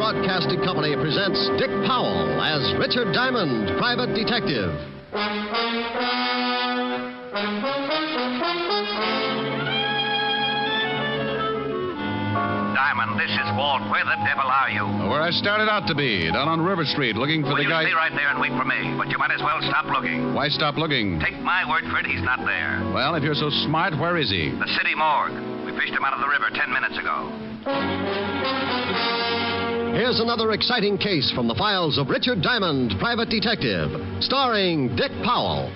Broadcasting Company presents Dick Powell as Richard Diamond, private detective. Diamond, this is Walt. Where the devil are you? Where I started out to be, down on River Street, looking for Well, the guy... you stay right there and wait for me, but you might as well stop looking. Why stop looking? Take my word for it, he's not there. Well, if you're so smart, where is he? The city morgue. We fished him out of the river 10 minutes ago. Here's another exciting case from the files of Richard Diamond, private detective, starring Dick Powell.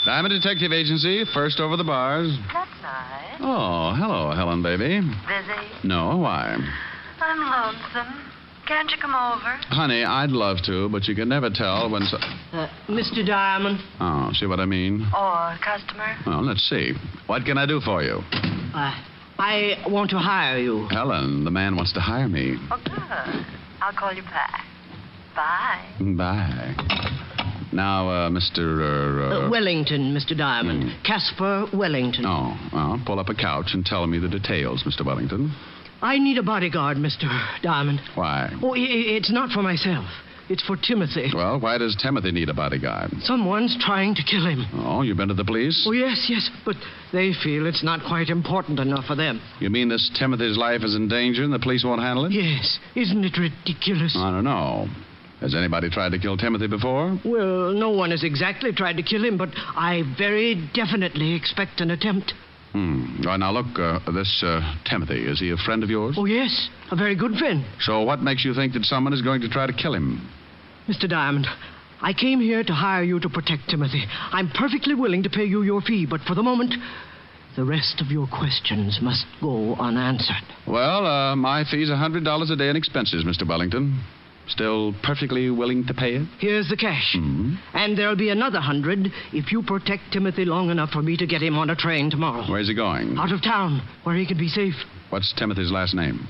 Diamond Detective Agency, first over the bars. That's nice. Oh, hello, Helen, baby. Busy? No, why? I'm lonesome. Can't you come over? Honey, I'd love to, but you can never tell when... Mr. Diamond. Oh, see what I mean? Or customer? Well, let's see. What can I do for you? I want to hire you. Helen, the man wants to hire me. Oh, good. I'll call you back. Bye. Bye. Now, Mr. Wellington, Mr. Diamond. Casper Wellington. Oh, well, pull up a couch and tell me the details, Mr. Wellington. I need a bodyguard, Mr. Diamond. Why? Oh, it's not for myself. It's for Timothy. Well, why does Timothy need a bodyguard? Someone's trying to kill him. Oh, you've been to the police? Oh, yes, but they feel it's not quite important enough for them. You mean this Timothy's life is in danger and the police won't handle it? Yes. Isn't it ridiculous? I don't know. Has anybody tried to kill Timothy before? Well, no one has exactly tried to kill him, but I very definitely expect an attempt. Well, now, look, this Timothy, is he a friend of yours? Oh, yes, a very good friend. So what makes you think that someone is going to try to kill him? Mr. Diamond, I came here to hire you to protect Timothy. I'm perfectly willing to pay you your fee, but for the moment, the rest of your questions must go unanswered. Well, my fee's $100 a day in expenses, Mr. Wellington. Still perfectly willing to pay it? Here's the cash. Mm-hmm. And there'll be another 100 if you protect Timothy long enough for me to get him on a train tomorrow. Where's he going? Out of town, where he can be safe. What's Timothy's last name?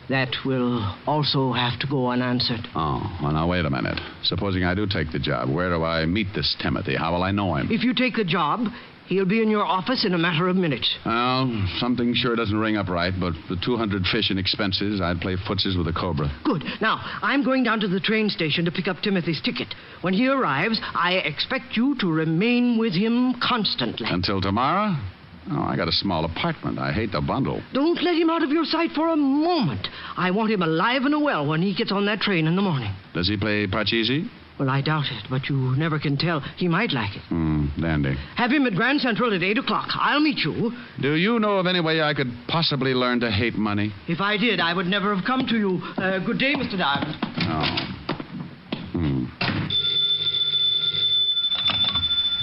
That will also have to go unanswered. Oh, well, now, wait a minute. Supposing I do take the job, where do I meet this Timothy? How will I know him? If you take the job, he'll be in your office in a matter of minutes. Well, something sure doesn't ring up right, but the 200 fish in expenses, I'd play footsies with a cobra. Good. Now, I'm going down to the train station to pick up Timothy's ticket. When he arrives, I expect you to remain with him constantly. Until tomorrow? Oh, I got a small apartment. I hate the bundle. Don't let him out of your sight for a moment. I want him alive and well when he gets on that train in the morning. Does he play Parcheesi? Well, I doubt it, but you never can tell. He might like it. Dandy. Have him at Grand Central at 8 o'clock. I'll meet you. Do you know of any way I could possibly learn to hate money? If I did, I would never have come to you. Good day, Mr. Diamond.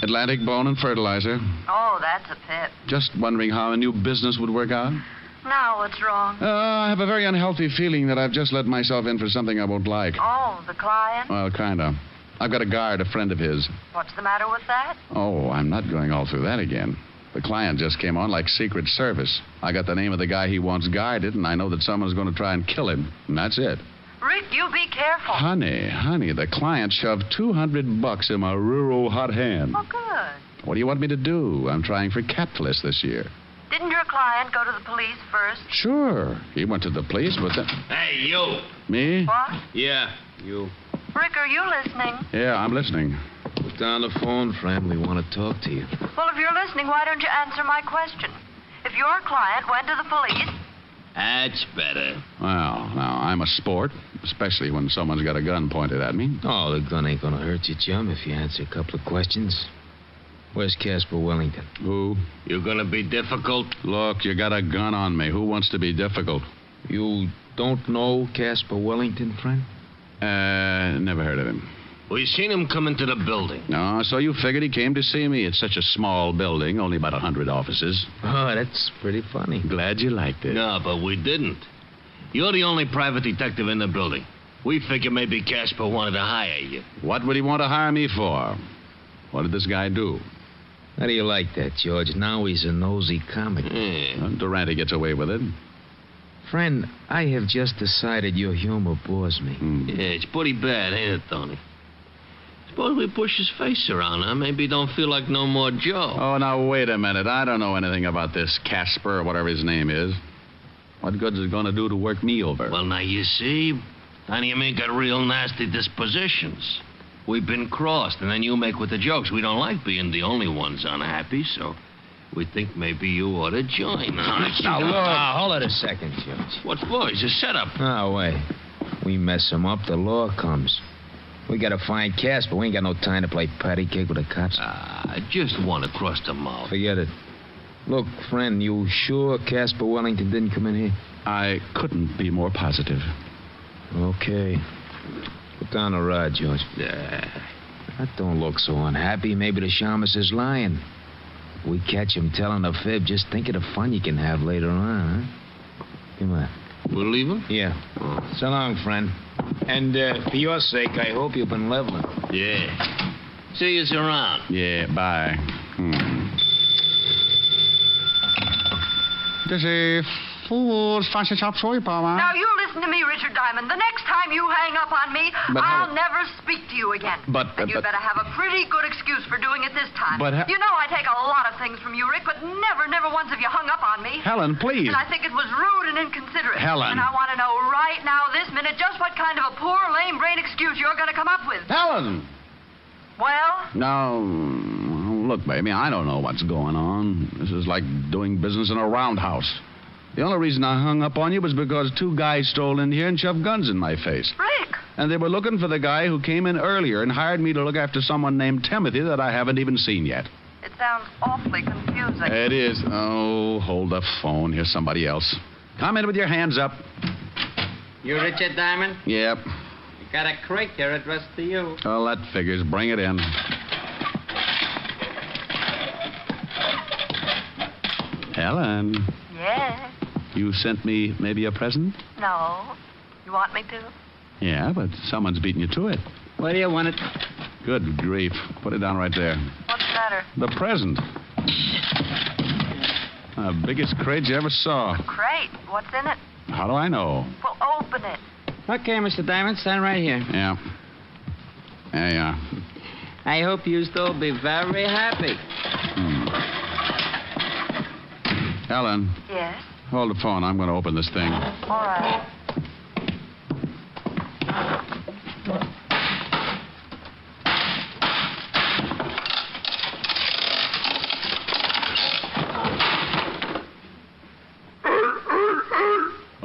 Atlantic Bone and Fertilizer. Oh, that's a pip. Just wondering how a new business would work out. Now, what's wrong? I have a very unhealthy feeling that I've just let myself in for something I won't like. Oh, the client? Well, kind of. I've got a guard, a friend of his. What's the matter with that? Oh, I'm not going all through that again. The client just came on like Secret Service. I got the name of the guy he wants guarded, and I know that someone's going to try and kill him. And that's it. Rick, you be careful. Honey, the client shoved $200 in my rural hot hand. Oh, good. What do you want me to do? I'm trying for capitalist this year. Didn't your client go to the police first? Sure. He went to the police with it. Hey, you. Me? What? Yeah, you. Rick, are you listening? Yeah, I'm listening. Put down the phone, friend. We want to talk to you. Well, if you're listening, why don't you answer my question? If your client went to the police... That's better. Well, now, I'm a sport, especially when someone's got a gun pointed at me. Oh, the gun ain't gonna hurt you, chum, if you answer a couple of questions. Where's Casper Wellington? Who? You gonna be difficult? Look, you got a gun on me. Who wants to be difficult? You don't know Casper Wellington, friend? Never heard of him. We seen him come into the building. No, so you figured he came to see me. It's such a small building, only about 100 offices. Oh, that's pretty funny. Glad you liked it. No, but we didn't. You're the only private detective in the building. We figured maybe Casper wanted to hire you. What would he want to hire me for? What did this guy do? How do you like that, George? Now he's a nosy comic. Well, Durante gets away with it. Friend, I have just decided your humor bores me. Yeah, it's pretty bad, ain't it, Tony? Suppose we push his face around, huh? Maybe he don't feel like no more Joe. Oh, now, wait a minute. I don't know anything about this Casper or whatever his name is. What good's it going to do to work me over? Well, now, you see, Danny and me got real nasty dispositions. We've been crossed, and then you make with the jokes. We don't like being the only ones unhappy, so we think maybe you ought to join us. Now, look. Hold it a second, Judge. What for? He's a setup. No, wait. We mess him up, the law comes. We gotta find Casper. We ain't got no time to play patty cake with the cops. I just want to cross the mouth. Forget it. Look, friend, you sure Casper Wellington didn't come in here? I couldn't be more positive. Okay. Put down the rod, George. That don't look so unhappy. Maybe the shamus is lying. If we catch him telling a fib, just think of the fun you can have later on, huh? Come on. We'll leave him? Yeah. So long, friend. And for your sake, I hope you've been leveling. Yeah. See you around. Yeah, bye. This is Fool's Fancy Shop Now, you listen to me, Richard Diamond. The next time you hang up on me, I'll never speak to you again. And you better have a pretty good excuse for doing it this time. You know I take a lot of things from you, Rick, but never once have you hung up on me. Helen, please. And I think it was rude and inconsiderate. Helen. And I want to know right now, this minute, just what kind of a poor, lame brain excuse you're going to come up with. Helen! Well? Now, look, baby, I don't know what's going on. This is like doing business in a roundhouse. The only reason I hung up on you was because two guys strolled in here and shoved guns in my face. Rick! And they were looking for the guy who came in earlier and hired me to look after someone named Timothy that I haven't even seen yet. It sounds awfully confusing. It is. Oh, hold the phone. Here's somebody else. Come in with your hands up. You Richard Diamond? Yep. You got a crate there addressed to you. Oh, that figures. Bring it in. Helen, Yes? you sent me maybe a present? No. You want me to? Yeah, but someone's beaten you to it. Where do you want it? Good grief. Put it down right there. What's the matter? The present. The biggest crate you ever saw. Crate. What's in it? How do I know? Well, open it. Okay, Mr. Diamond, stand right here. Yeah. There you are. I hope you still be very happy. Helen, Yes? hold the phone. I'm going to open this thing. All right.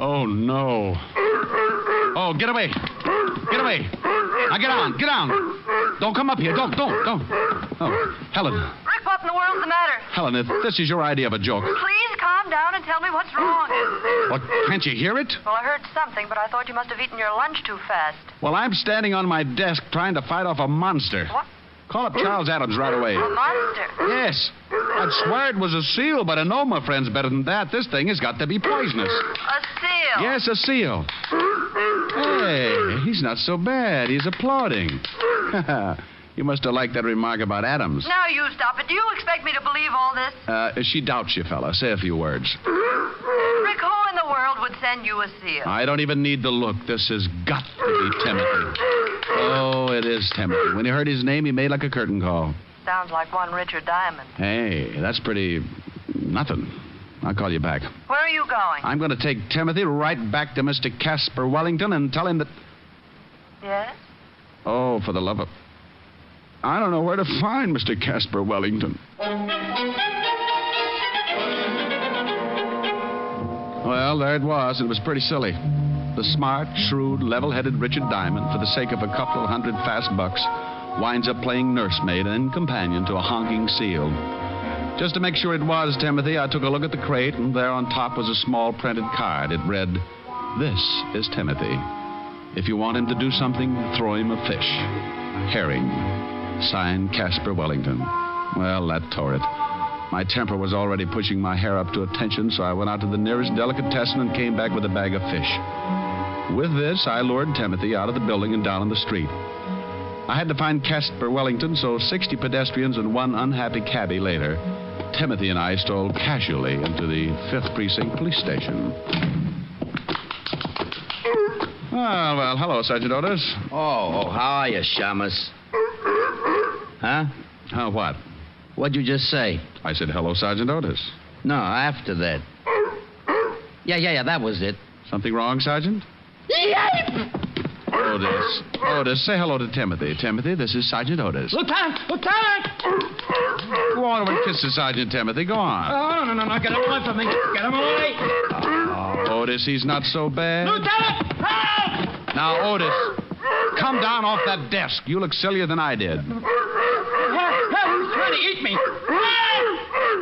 Oh, no. Oh, get away. Get away. Now, get on. Get on. Don't come up here. Don't. Oh, Helen. Rick, what in the world's the matter? Helen, if this is your idea of a joke. Please calm down and tell me what's wrong. What, can't you hear it? Well, I heard something, but I thought you must have eaten your lunch too fast. Well, I'm standing on my desk trying to fight off a monster. What? Call up Charles Adams right away. A monster? Yes. I'd swear it was a seal, but I know my friend's better than that. This thing has got to be poisonous. A seal? Yes, a seal. Hey, he's not so bad. He's applauding. You must have liked that remark about Adams. Now you stop it. Do you expect me to believe all this? She doubts you, fella. Say a few words. Rick, who in the world would send you a seal? I don't even need to look. This has got to be Timothy. Oh, it is Timothy. When he heard his name, he made like a curtain call. Sounds like one Richard Diamond. Hey, that's pretty... nothing. I'll call you back. Where are you going? I'm going to take Timothy right back to Mr. Casper Wellington and tell him that... Yes? Oh, for the love of... I don't know where to find Mr. Casper Wellington. Well, there it was. It was pretty silly. The smart, shrewd, level-headed Richard Diamond, for the sake of a couple of $100 fast bucks, winds up playing nursemaid and companion to a honking seal. Just to make sure it was Timothy, I took a look at the crate, and there on top was a small printed card. It read, "This is Timothy. If you want him to do something, throw him a fish. Herring. Signed, Casper Wellington." Well, that tore it. My temper was already pushing my hair up to attention, so I went out to the nearest delicatessen and came back with a bag of fish. With this, I lured Timothy out of the building and down on the street. I had to find Casper Wellington, so 60 pedestrians and one unhappy cabbie later, Timothy and I strolled casually into the 5th Precinct Police Station. Well, hello, Sergeant Otis. Oh, how are you, Shamus? Huh? What? What'd you just say? I said, hello, Sergeant Otis. No, after that. Yeah, that was it. Something wrong, Sergeant? Otis, say hello to Timothy. Timothy, this is Sergeant Otis. Lieutenant! Go on over and kiss the Sergeant, Timothy. Go on. Oh, no. Get him away from me. Get him away. Oh, Otis, he's not so bad. Lieutenant! Help! Now, Otis, come down off that desk. You look sillier than I did. He's trying to eat me.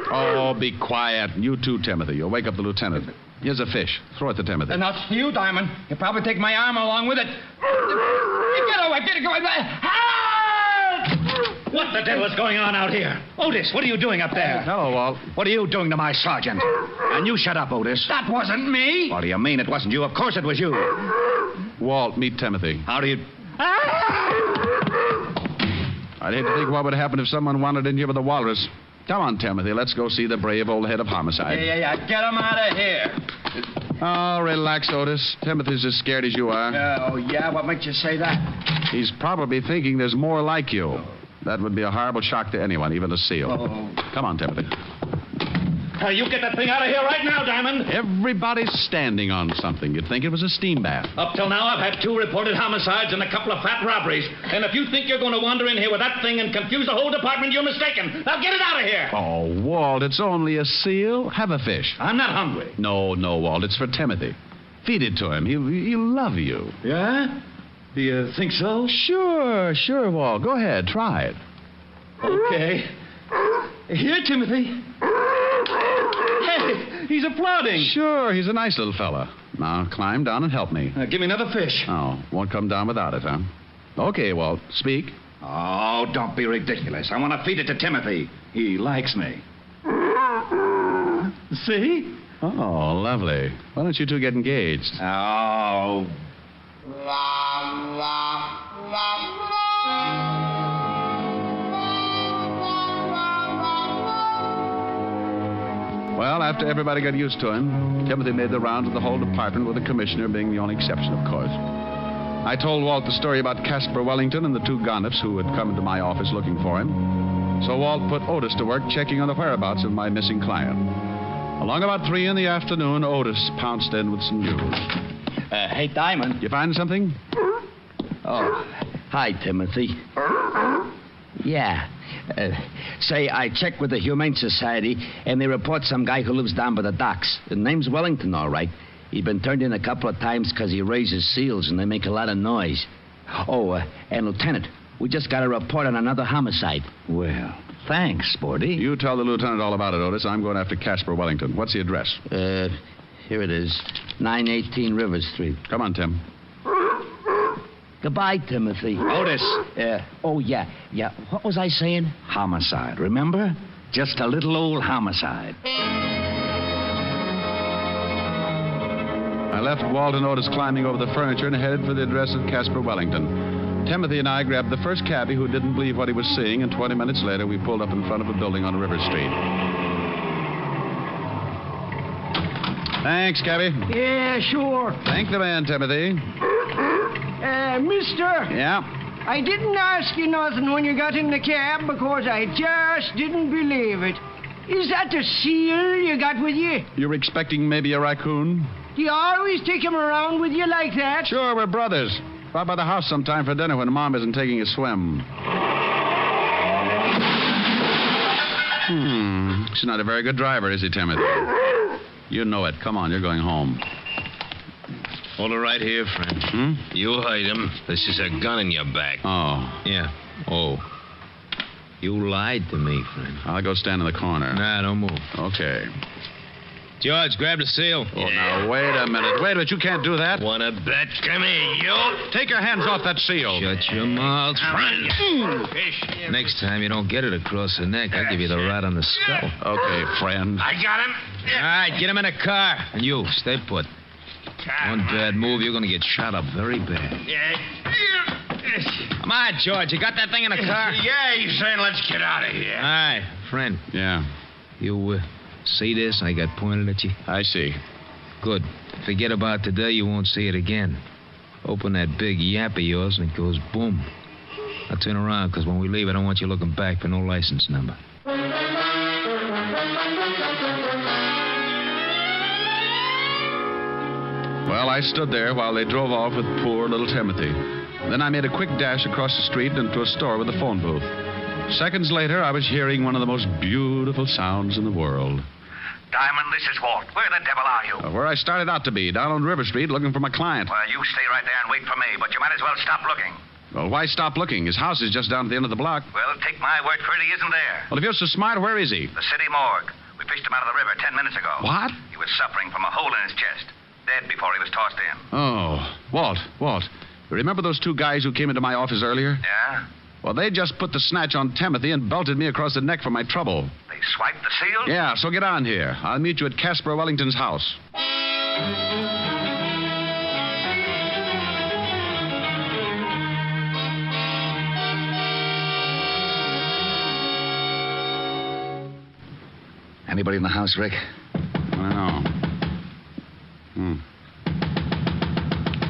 Oh, be quiet. You too, Timothy. You'll wake up the lieutenant. Here's a fish. Throw it to Timothy. And that's for you, Diamond. You'll probably take my arm along with it. Get away. Help! What the devil is going on out here? Otis, what are you doing up there? Hello, Walt. What are you doing to my sergeant? And you shut up, Otis. That wasn't me. What do you mean it wasn't you? Of course it was you. Walt, meet Timothy. How do you... I'd hate to think what would happen if someone wandered in here with a walrus. Come on, Timothy. Let's go see the brave old head of homicide. Yeah. Get him out of here. Oh, relax, Otis. Timothy's as scared as you are. Oh, yeah? What makes you say that? He's probably thinking there's more like you. That would be a horrible shock to anyone, even a SEAL. Oh. Come on, Timothy. You get that thing out of here right now, Diamond. Everybody's standing on something. You'd think it was a steam bath. Up till now, I've had 2 reported homicides and a couple of fat robberies. And if you think you're going to wander in here with that thing and confuse the whole department, you're mistaken. Now get it out of here. Oh, Walt, it's only a seal. Have a fish. I'm not hungry. No, Walt. It's for Timothy. Feed it to him. He'll love you. Yeah? Do you think so? Sure, Walt. Go ahead. Try it. Okay. Here, Timothy. Hey, he's applauding. Sure, he's a nice little fella. Now, climb down and help me. Give me another fish. Oh, won't come down without it, huh? Okay, Walt, speak. Oh, don't be ridiculous. I want to feed it to Timothy. He likes me. See? Oh, lovely. Why don't you two get engaged? Oh. Well, after everybody got used to him, Timothy made the rounds of the whole department, with the commissioner being the only exception, of course. I told Walt the story about Casper Wellington and the 2 gonnips who had come into my office looking for him. So Walt put Otis to work checking on the whereabouts of my missing client. Along about 3 in the afternoon, Otis pounced in with some news. Hey, Diamond. You find something? Oh, hi, Timothy. Yeah. Say, I checked with the Humane Society, and they report some guy who lives down by the docks. His name's Wellington, all right. He's been turned in a couple of times because he raises seals, and they make a lot of noise. Oh, and Lieutenant, we just got a report on another homicide. Well, thanks, Sporty. You tell the lieutenant all about it, Otis. I'm going after Casper Wellington. What's the address? Here it is. 918 River Street. Come on, Tim. Goodbye, Timothy. Otis. Oh, yeah. What was I saying? Homicide, remember? Just a little old homicide. I left Walt and Otis climbing over the furniture and headed for the address of Casper Wellington. Timothy and I grabbed the first cabbie who didn't believe what he was seeing, and 20 minutes later we pulled up in front of a building on River Street. Thanks, cabbie. Yeah, sure. Thank the man, Timothy. Mister. Yeah? I didn't ask you nothing when you got in the cab because I just didn't believe it. Is that the seal you got with you? You're expecting maybe a raccoon? Do you always take him around with you like that? Sure, we're brothers. Stop by the house sometime for dinner when Mom isn't taking a swim. He's not a very good driver, is he, Timothy? You know it. Come on, you're going home. Hold it right here, friend. You hide him. This is a gun in your back. Oh. Yeah. Oh. You lied to me, friend. I'll go stand in the corner. Nah, don't move. Okay. George, grab the seal. Oh, now, wait a minute. Wait a minute. You can't do that. Wanna bet? Come here, you. Take your hands off that seal. Shut your mouth, friend. Next time you don't get it across the neck, I'll give you the rat on the skull. Okay, friend. I got him. All right, get him in a car. And you, stay put. One bad move, you're gonna get shot up very bad. Come on, George. You got that thing in the car? Yeah, he's saying let's get out of here. All right, friend. Yeah, You, see this I got pointed at you? I see. Good. Forget about today, you won't see it again. Open that big yap of yours and it goes boom. Now turn around, because when we leave, I don't want you looking back for no license number. Well, I stood there while they drove off with poor little Timothy. Then I made a quick dash across the street into a store with a phone booth. Seconds later, I was hearing one of the most beautiful sounds in the world. Diamond, this is Walt. Where the devil are you? Where I started out to be, down on River Street, looking for my client. Well, you stay right there and wait for me, but you might as well stop looking. Well, why stop looking? His house is just down at the end of the block. Well, take my word for it, he isn't there. Well, if you're so smart, where is he? The city morgue. We fished him out of the river 10 minutes ago. What? He was suffering from a hole in his chest. Dead before he was tossed in. Oh, Walt. Remember those two guys who came into my office earlier? Yeah? Well, they just put the snatch on Timothy and belted me across the neck for my trouble. They swiped the seal? Yeah, so get on here. I'll meet you at Casper Wellington's house. Anybody in the house, Rick? No.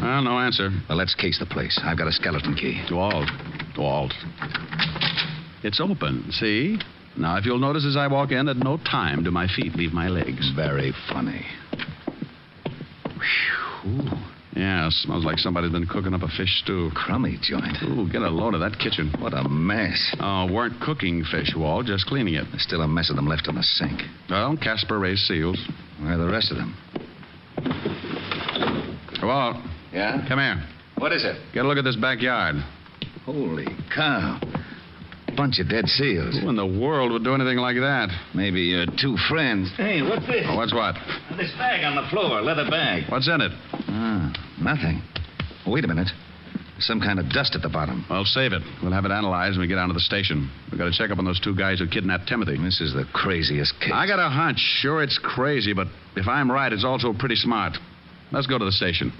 Well, no answer. Well, let's case the place. I've got a skeleton key. Walt. It's open, see? Now, if you'll notice as I walk in, at no time do my feet leave my legs. Very funny. Whew. Yeah, smells like somebody's been cooking up a fish stew. Crummy joint. Ooh, get a load of that kitchen. What a mess. Oh, weren't cooking fish, Walt, just cleaning it. There's still a mess of them left in the sink. Well, Casper raised seals. Where are the rest of them? Walt. Yeah? Come here. What is it? Get a look at this backyard. Holy cow. Bunch of dead seals. Who in the world would do anything like that? Maybe your two friends. Hey, what's this? Oh, what's what? This bag on the floor, leather bag. What's in it? Nothing. Wait a minute. Some kind of dust at the bottom. Well, save it. We'll have it analyzed when we get down to the station. We've got to check up on those two guys who kidnapped Timothy. This is the craziest case. I got a hunch. Sure, it's crazy, but if I'm right, it's also pretty smart. Let's go to the station.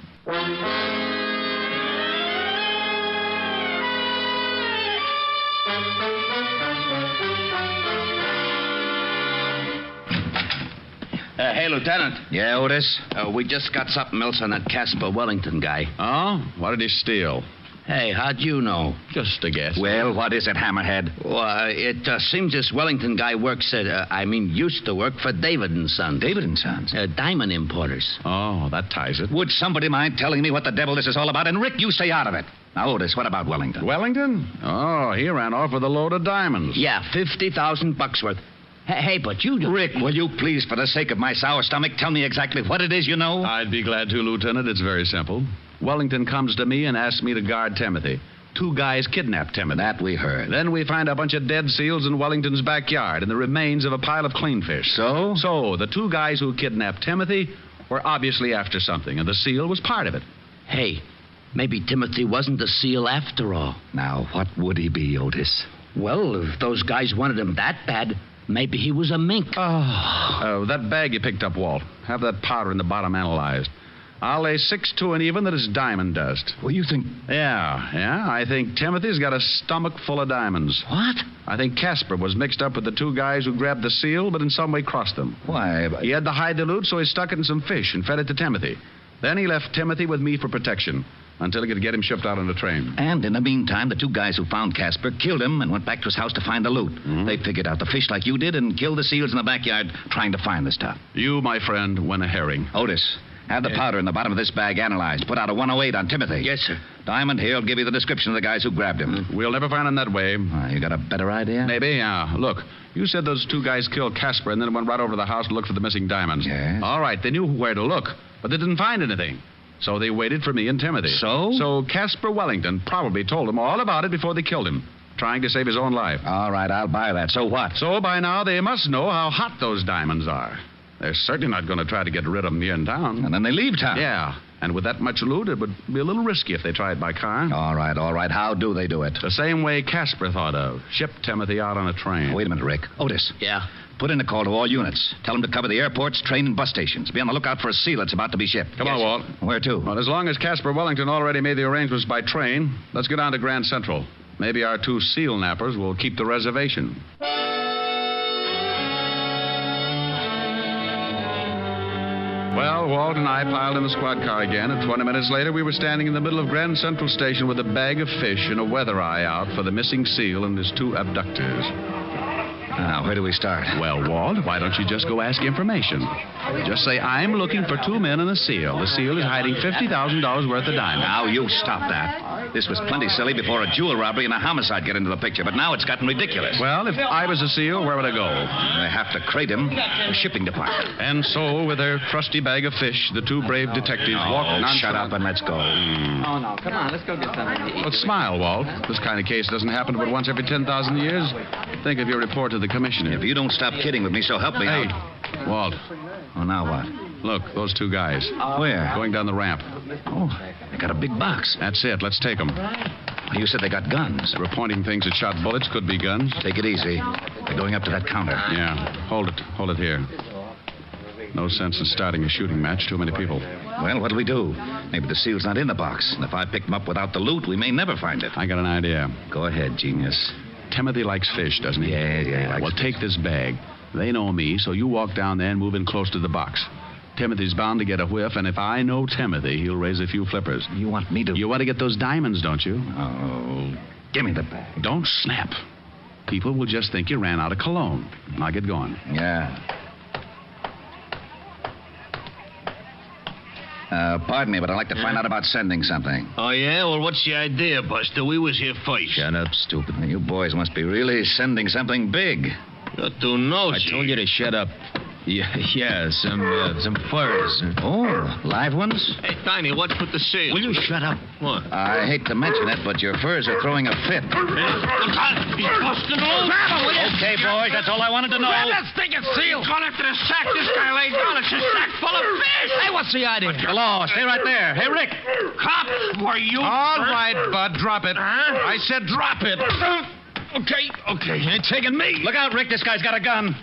Hey, Lieutenant. Yeah, Otis? We just got something else on that Casper Wellington guy. Oh? What did he steal? Hey, how'd you know? Just a guess. Well, what is it, Hammerhead? Well, it seems this Wellington guy used to work for David & Sons. David & Sons? Diamond importers. Oh, that ties it. Would somebody mind telling me what the devil this is all about? And, Rick, you stay out of it. Now, Otis, what about Wellington? Wellington? Oh, he ran off with a load of diamonds. Yeah, $50,000 worth. Hey, but you... Rick, will you please, for the sake of my sour stomach, tell me exactly what it is you know? I'd be glad to, Lieutenant. It's very simple. Wellington comes to me and asks me to guard Timothy. Two guys kidnapped Timothy. That we heard. Then we find a bunch of dead seals in Wellington's backyard and the remains of a pile of clean fish. So? So, the two guys who kidnapped Timothy were obviously after something, and the seal was part of it. Hey, maybe Timothy wasn't a seal after all. Now, what would he be, Otis? Well, if those guys wanted him that bad, maybe he was a mink. That bag you picked up, Walt. Have that powder in the bottom analyzed. I'll lay 6-2 and even that it's diamond dust. Well, you think... Yeah. I think Timothy's got a stomach full of diamonds. What? I think Casper was mixed up with the two guys who grabbed the seal, but in some way crossed them. Why? He had to hide the loot, so he stuck it in some fish and fed it to Timothy. Then he left Timothy with me for protection until he could get him shipped out on a train. And in the meantime, the two guys who found Casper killed him and went back to his house to find the loot. Mm-hmm. They figured out the fish like you did and killed the seals in the backyard trying to find the stuff. You, my friend, went a herring. Otis, have the powder in the bottom of this bag analyzed. Put out a 108 on Timothy. Yes, sir. Diamond here'll give you the description of the guys who grabbed him. We'll never find him that way. You got a better idea? Maybe, yeah. Look, you said those two guys killed Casper and then went right over to the house to look for the missing diamonds. Yes. All right, they knew where to look, but they didn't find anything. So they waited for me and Timothy. So? So Casper Wellington probably told them all about it before they killed him, trying to save his own life. All right, I'll buy that. So what? So by now they must know how hot those diamonds are. They're certainly not going to try to get rid of them here in town. And then they leave town. Yeah, and with that much loot, it would be a little risky if they tried by car. All right. How do they do it? The same way Casper thought of. Ship Timothy out on a train. Wait a minute, Rick. Otis. Yeah? Put in a call to all units. Tell them to cover the airports, train, and bus stations. Be on the lookout for a seal that's about to be shipped. Come on, Walt. Where to? Well, as long as Casper Wellington already made the arrangements by train, let's go down to Grand Central. Maybe our two seal nappers will keep the reservation. Well, Walt and I piled in the squad car again, and 20 minutes later we were standing in the middle of Grand Central Station with a bag of fish and a weather eye out for the missing seal and his 2 abductors. Now, where do we start? Well, Walt, why don't you just go ask information? Just say, I'm looking for 2 men and a seal. The seal is hiding $50,000 worth of diamonds. Now, you stop that. This was plenty silly before a jewel robbery and a homicide get into the picture, but now it's gotten ridiculous. Well, if I was a seal, where would I go? They have to crate him. The shipping department. And so, with their trusty bag of fish, the 2 brave detectives walked nonchalant. Shut up and let's go. Oh, no. Come on. Let's go get something to eat. But smile, Walt. This kind of case doesn't happen but once every 10,000 years. Think of your report to the commissioner. If you don't stop kidding with me, so help me. Hey, Walt. Oh, now what? Look, those 2 guys. Where? Going down the ramp. Oh, they got a big box. That's it. Let's take them. You said they got guns. They were pointing things that shot bullets. Could be guns. Take it easy. They're going up to that counter. Yeah. Hold it. Hold it here. No sense in starting a shooting match. Too many people. Well, what'll we do? Maybe the seal's not in the box. And if I pick them up without the loot, we may never find it. I got an idea. Go ahead, genius. Timothy likes fish, doesn't he? Yeah. Well, take this bag. They know me, so you walk down there and move in close to the box. Timothy's bound to get a whiff, and if I know Timothy, he'll raise a few flippers. You want me to... You want to get those diamonds, don't you? Oh, give me the bag. Don't snap. People will just think you ran out of cologne. Now get going. Yeah. Pardon me, but I'd like to find out about sending something. Oh, yeah? Well, what's the idea, Buster? We was here first. Shut up, stupid. You boys must be really sending something big. You're too nosy. I told you to shut up. Yeah, some furs. Oh, live ones? Hey, Tiny, what's with the seal? Will you shut up? What? I hate to mention it, but your furs are throwing a fit. He's busting all. Grab him, will you? Okay, boys, that's all I wanted to know. Grab that stinking seal. Gone after the sack this guy laid down. It's a sack full of fish. Hey, what's the idea? Hello, stay right there. Hey, Rick. Cops, were you... All right, Bud, drop it. Huh? I said drop it. Okay. You ain't taking me. Look out, Rick. This guy's got a gun.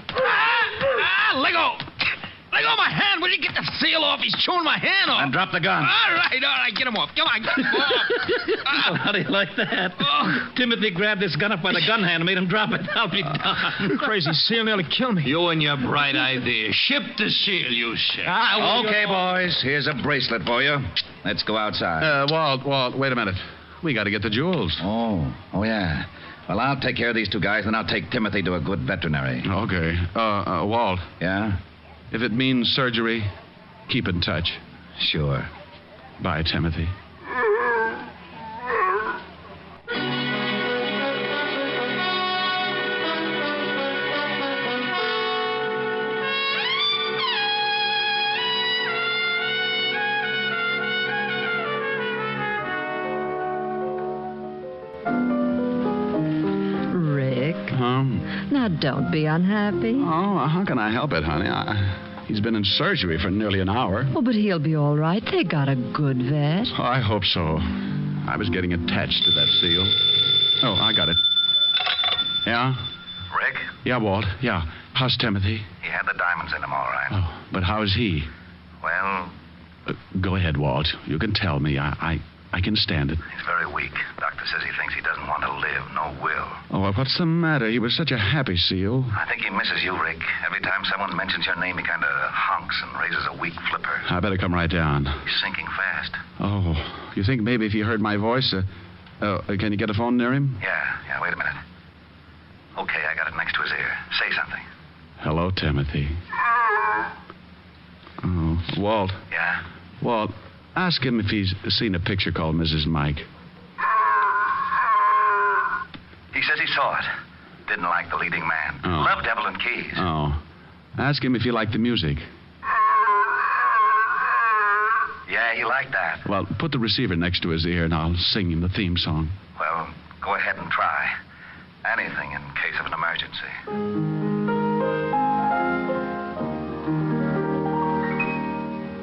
Let go. Let go of my hand. Will you get the seal off? He's chewing my hand off. And drop the gun. All right. Get him off. Come on, get him off. How do you like that? Timothy grabbed this gun up by the gun hand and made him drop it. I'll be done. Crazy seal nearly killed me. You and your bright idea. Ship the seal, you said. Okay, boys. Here's a bracelet for you. Let's go outside. Walt, wait a minute. We got to get the jewels. Oh, yeah. Well, I'll take care of these 2 guys, and I'll take Timothy to a good veterinary. Okay. Walt. Yeah? If it means surgery, keep in touch. Sure. Bye, Timothy. Now, don't be unhappy. Oh, how can I help it, honey? He's been in surgery for nearly an hour. Oh, but he'll be all right. They got a good vet. Oh, I hope so. I was getting attached to that seal. Oh, I got it. Yeah? Rick? Yeah, Walt. Yeah. How's Timothy? He had the diamonds in him, all right. Oh, but how is he? Well... Go ahead, Walt. You can tell me. I can stand it. He's very weak. Doctor says he thinks he doesn't want to live. No will. Oh, well, what's the matter? He was such a happy seal. I think he misses you, Rick. Every time someone mentions your name, he kind of honks and raises a weak flipper. I better come right down. He's sinking fast. Oh, you think maybe if he heard my voice... can you get a phone near him? Yeah, wait a minute. Okay, I got it next to his ear. Say something. Hello, Timothy. Oh, Walt. Yeah? Walt, ask him if he's seen a picture called Mrs. Mike. He says he saw it. Didn't like the leading man. Oh. Loved Evelyn Keyes. Oh. Ask him if he liked the music. Yeah, he liked that. Well, put the receiver next to his ear and I'll sing him the theme song. Well, go ahead and try. Anything in case of an emergency.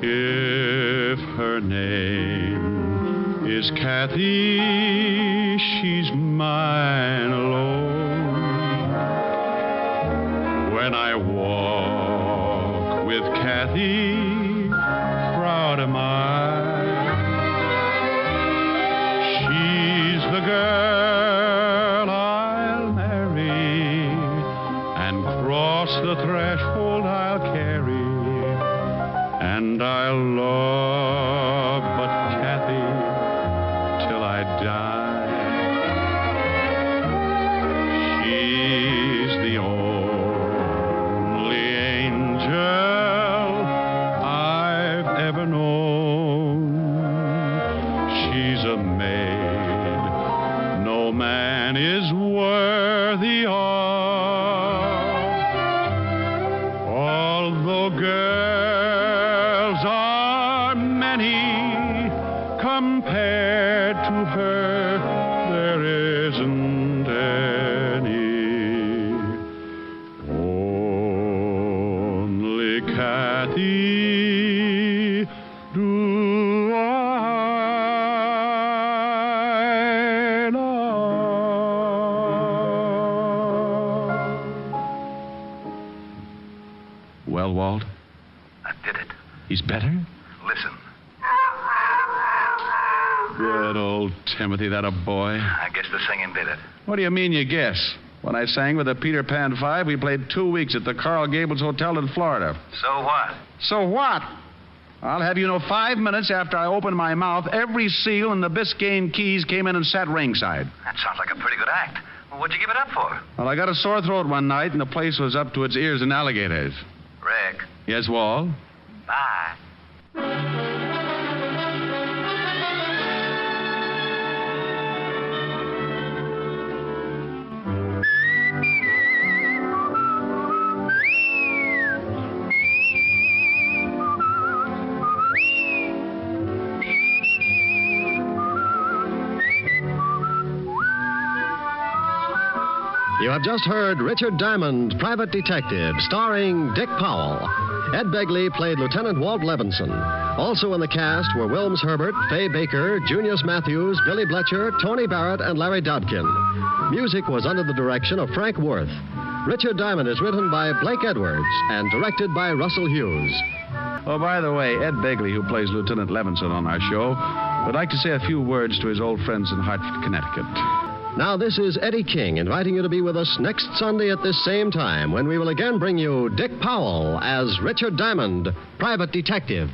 If her name is Kathy, she's mine alone. When I walk with Kathy, proud am I. She's the girl I'll marry, and cross the threshold I'll carry. And I'll love but Kathy till I die. She's the only angel I've ever known. She's a maid no man is worthy of. Although girls are many, compared to her, there isn't any. Only Kathy do I love. Well, Walt? I did it. He's better? Listen. Good old Timothy, that a boy. I guess the singing did it. What do you mean you guess? When I sang with the Peter Pan 5, we played 2 weeks at the Coral Gables Hotel in Florida. So what? So what? I'll have you know 5 minutes after I opened my mouth, every seal in the Biscayne Keys came in and sat ringside. That sounds like a pretty good act. Well, what'd you give it up for? Well, I got a sore throat one night, and the place was up to its ears in alligators. Rick. Yes, Walt? Bye. You have just heard Richard Diamond, Private Detective, starring Dick Powell. Ed Begley played Lieutenant Walt Levinson. Also in the cast were Wilms Herbert, Fay Baker, Junius Matthews, Billy Bletcher, Tony Barrett, and Larry Dodkin. Music was under the direction of Frank Worth. Richard Diamond is written by Blake Edwards and directed by Russell Hughes. Oh, by the way, Ed Begley, who plays Lieutenant Levinson on our show, would like to say a few words to his old friends in Hartford, Connecticut. Now, this is Eddie King inviting you to be with us next Sunday at this same time when we will again bring you Dick Powell as Richard Diamond, Private Detective.